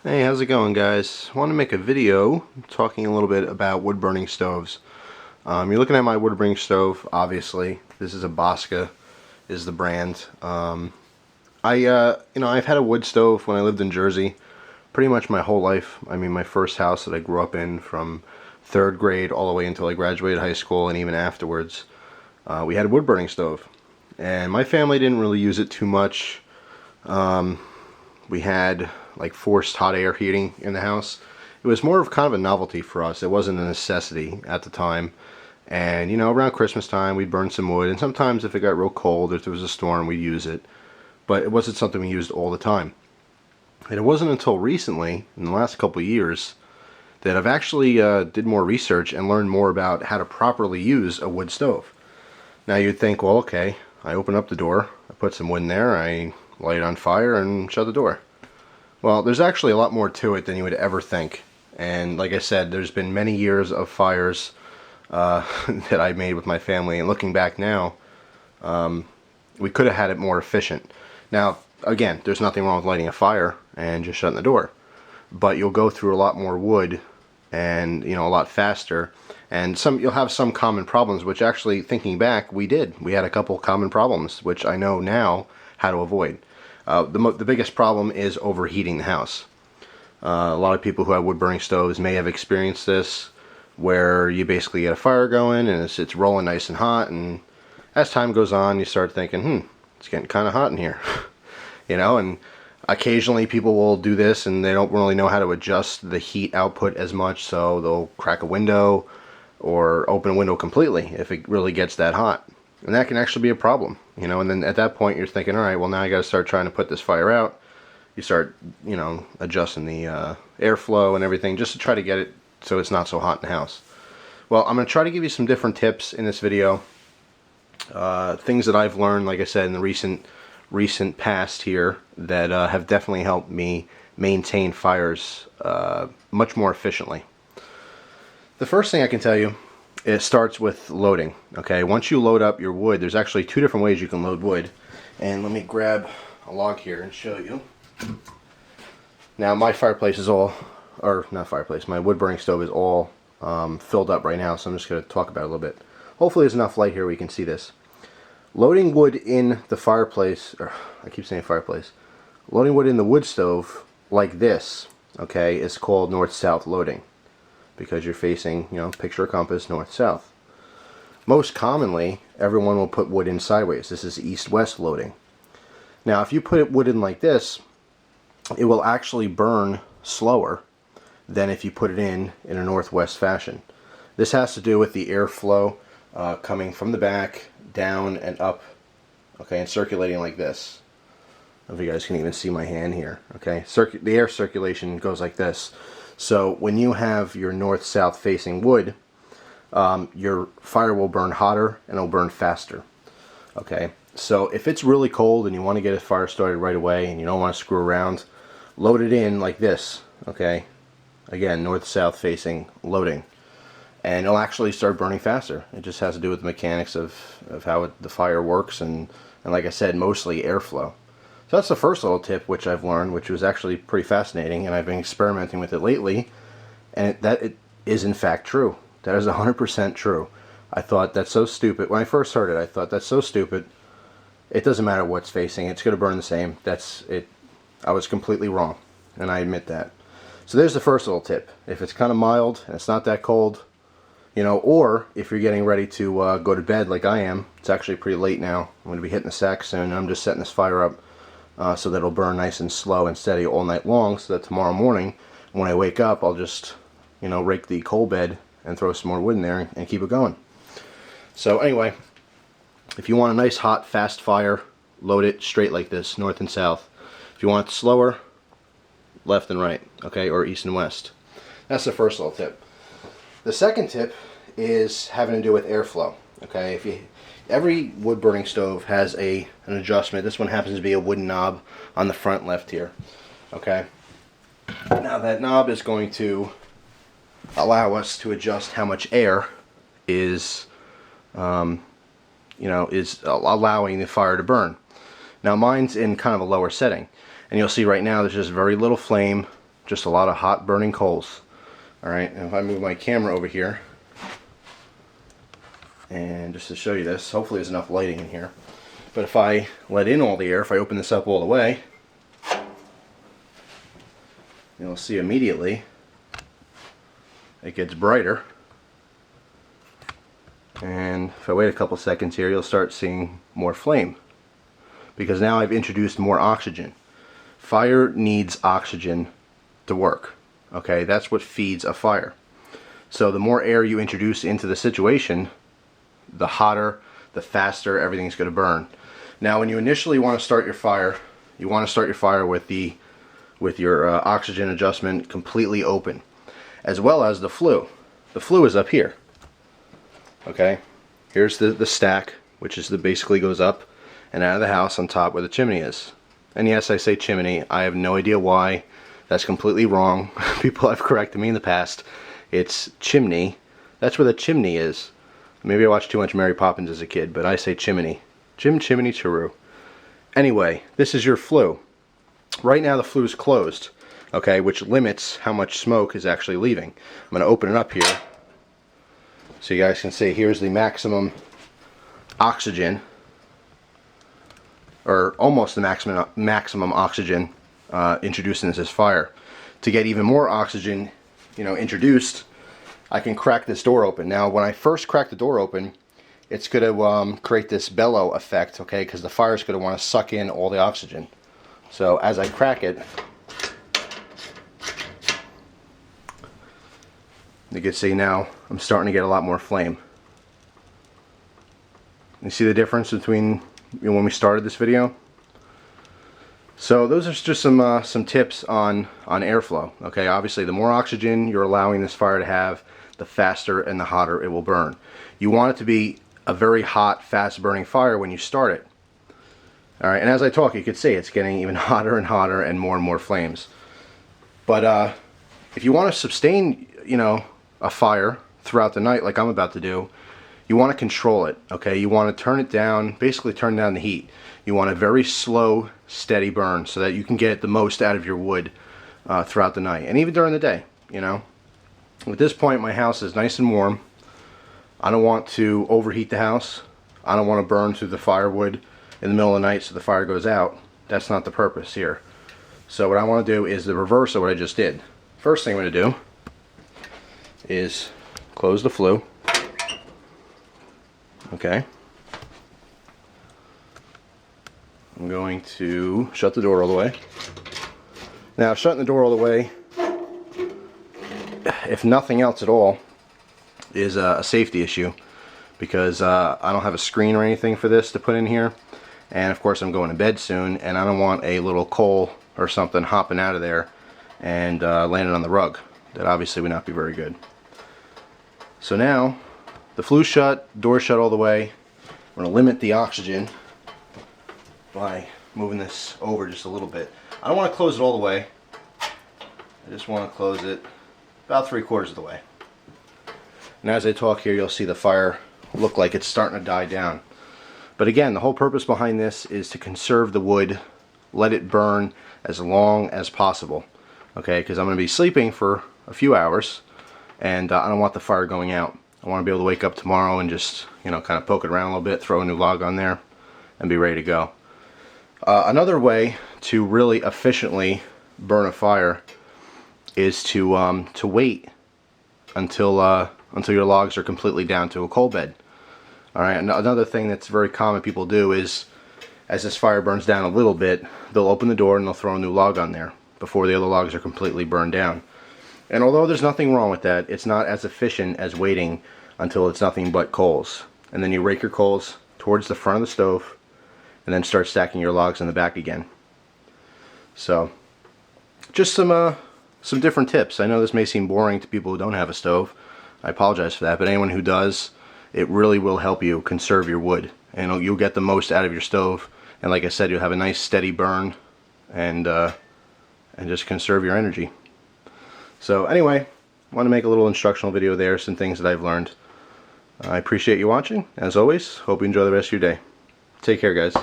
Hey, how's it going, guys? I want to make a video talking a little bit about wood burning stoves. You're looking at my wood burning stove, obviously. This is a Bosca, is the brand. I've had a wood stove when I lived in Jersey pretty much my whole life. I mean, my first house that I grew up in from third grade all the way until I graduated high school and even afterwards, we had a wood burning stove. And my family didn't really use it too much. We had like forced hot air heating in the house. It was more of kind of a novelty for us. It wasn't a necessity at the time. And around Christmas time we'd burn some wood, and sometimes if it got real cold, if there was a storm, we'd use it. But it wasn't something we used all the time. And it wasn't until recently, in the last couple of years, that I've actually did more research and learned more about how to properly use a wood stove. Now you'd think, well, okay, I open up the door, I put some wood in there, I light it on fire and shut the door. Well, there's actually a lot more to it than you would ever think. And like I said, there's been many years of fires that I made with my family, and looking back now, we could have had it more efficient. Now, again, there's nothing wrong with lighting a fire and just shutting the door, but you'll go through a lot more wood and a lot faster, and you'll have some common problems, which actually, thinking back, we had a couple common problems which I know now how to avoid. The biggest problem is overheating the house. A lot of people who have wood burning stoves may have experienced this, where you basically get a fire going and it's rolling nice and hot, and as time goes on you start thinking, it's getting kind of hot in here. And occasionally people will do this and they don't really know how to adjust the heat output as much, so they'll crack a window or open a window completely if it really gets that hot. And that can actually be a problem, and then at that point you're thinking, all right, well, now I got to start trying to put this fire out. You start, adjusting the airflow and everything just to try to get it so it's not so hot in the house. Well, I'm going to try to give you some different tips in this video. Things that I've learned, like I said, in the recent past here that have definitely helped me maintain fires much more efficiently. The first thing I can tell you, it starts with loading. Okay, once you load up your wood, there's actually two different ways you can load wood. And let me grab a log here and show you. Now my fireplace is all, or not fireplace, my wood burning stove is all filled up right now, so I'm just going to talk about it a little bit. Hopefully there's enough light here where you can see this. Loading wood in the fireplace, or I keep saying fireplace, loading wood in the wood stove like this, okay, is called north-south loading, because you're facing, picture a compass, north-south. Most commonly, everyone will put wood in sideways. This is east-west loading. Now, if you put wood in like this, it will actually burn slower than if you put it in a northwest fashion. This has to do with the airflow coming from the back, down and up, okay, and circulating like this. I don't know if you guys can even see my hand here, okay? The air circulation goes like this. So when you have your north-south facing wood, your fire will burn hotter and it'll burn faster. Okay, so if it's really cold and you want to get a fire started right away and you don't want to screw around, load it in like this. Okay, again, north-south facing loading, and it'll actually start burning faster. It just has to do with the mechanics of how the fire works, and like I said, mostly airflow. So that's the first little tip which I've learned, which was actually pretty fascinating, and I've been experimenting with it lately, and it is in fact true. That is 100% true. I thought that's so stupid. When I first heard it, I thought that's so stupid. It doesn't matter what's facing, it's going to burn the same. That's it. I was completely wrong, and I admit that. So there's the first little tip. If it's kind of mild and it's not that cold, or if you're getting ready to go to bed like I am, it's actually pretty late now. I'm going to be hitting the sack soon, and I'm just setting this fire up so that it'll burn nice and slow and steady all night long, so that tomorrow morning when I wake up, I'll just rake the coal bed and throw some more wood in there and keep it going. So anyway, if you want a nice hot fast fire, load it straight like this, north and south. If you want it slower, left and right, okay, or east and west. That's the first little tip. The second tip is having to do with airflow. Okay, every wood burning stove has an adjustment. This one happens to be a wooden knob on the front left here. Okay, now that knob is going to allow us to adjust how much air is allowing the fire to burn. Now mine's in kind of a lower setting, and you'll see right now there's just very little flame, just a lot of hot burning coals. Alright, and if I move my camera over here, and just to show you this, hopefully there's enough lighting in here, but if I let in all the air, if I open this up all the way, you'll see immediately it gets brighter. And if I wait a couple seconds here, you'll start seeing more flame, because now I've introduced more oxygen. Fire needs oxygen to work. Okay, that's what feeds a fire. So the more air you introduce into the situation, the hotter, the faster everything's going to burn. Now when you initially want to start your fire, you want to start your fire with your oxygen adjustment completely open, as well as the flue. The flue is up here. Okay, here's the stack, which is basically goes up and out of the house on top where the chimney is. And yes, I say chimney. I have no idea why. That's completely wrong. People have corrected me in the past. It's chimney. That's where the chimney is. Maybe I watched too much Mary Poppins as a kid, but I say chimney. Jim Chimney Chiroo. Anyway, this is your flue. Right now the flue is closed, okay, which limits how much smoke is actually leaving. I'm going to open it up here so you guys can see. Here's the maximum oxygen, or almost the maximum oxygen introduced into this fire. To get even more oxygen, introduced, I can crack this door open. Now, when I first crack the door open, it's going to create this bellow effect, okay, because the fire is going to want to suck in all the oxygen. So as I crack it, you can see now I'm starting to get a lot more flame. You see the difference between when we started this video? So those are just some tips on airflow. Okay, obviously the more oxygen you're allowing this fire to have, the faster and the hotter it will burn. You want it to be a very hot, fast burning fire when you start it. Alright, and as I talk, you can see it's getting even hotter and more flames. But if you want to sustain, a fire throughout the night like I'm about to do, you want to control it, okay? You want to turn it down, basically turn down the heat. You want a very slow, steady burn so that you can get the most out of your wood throughout the night, and even during the day, At this point, my house is nice and warm. I don't want to overheat the house. I don't want to burn through the firewood in the middle of the night so the fire goes out. That's not the purpose here. So what I want to do is the reverse of what I just did. First thing I'm going to do is close the flue. Okay. I'm going to shut the door all the way. Now, shutting the door all the way, if nothing else at all, is a safety issue, because I don't have a screen or anything for this to put in here, and of course I'm going to bed soon, and I don't want a little coal or something hopping out of there and landing on the rug. That obviously would not be very good. So now the flue's shut, door shut all the way. I'm going to limit the oxygen by moving this over just a little bit. I don't want to close it all the way. I just want to close it about 3/4 of the way. And as I talk here, you'll see the fire look like it's starting to die down. But again, the whole purpose behind this is to conserve the wood, let it burn as long as possible. Okay, because I'm going to be sleeping for a few hours, and I don't want the fire going out. I want to be able to wake up tomorrow and just, kind of poke it around a little bit, throw a new log on there, and be ready to go. Another way to really efficiently burn a fire is to wait until your logs are completely down to a coal bed. Alright, another thing that's very common people do is, as this fire burns down a little bit, they'll open the door and they'll throw a new log on there before the other logs are completely burned down. And although there's nothing wrong with that, it's not as efficient as waiting until it's nothing but coals. And then you rake your coals towards the front of the stove and then start stacking your logs in the back again. So, just some different tips. I know this may seem boring to people who don't have a stove. I apologize for that, but anyone who does, it really will help you conserve your wood, and you'll get the most out of your stove. And like I said, you'll have a nice steady burn, and just conserve your energy. So anyway, I want to make a little instructional video there, some things that I've learned. I appreciate you watching. As always, hope you enjoy the rest of your day. Take care, guys.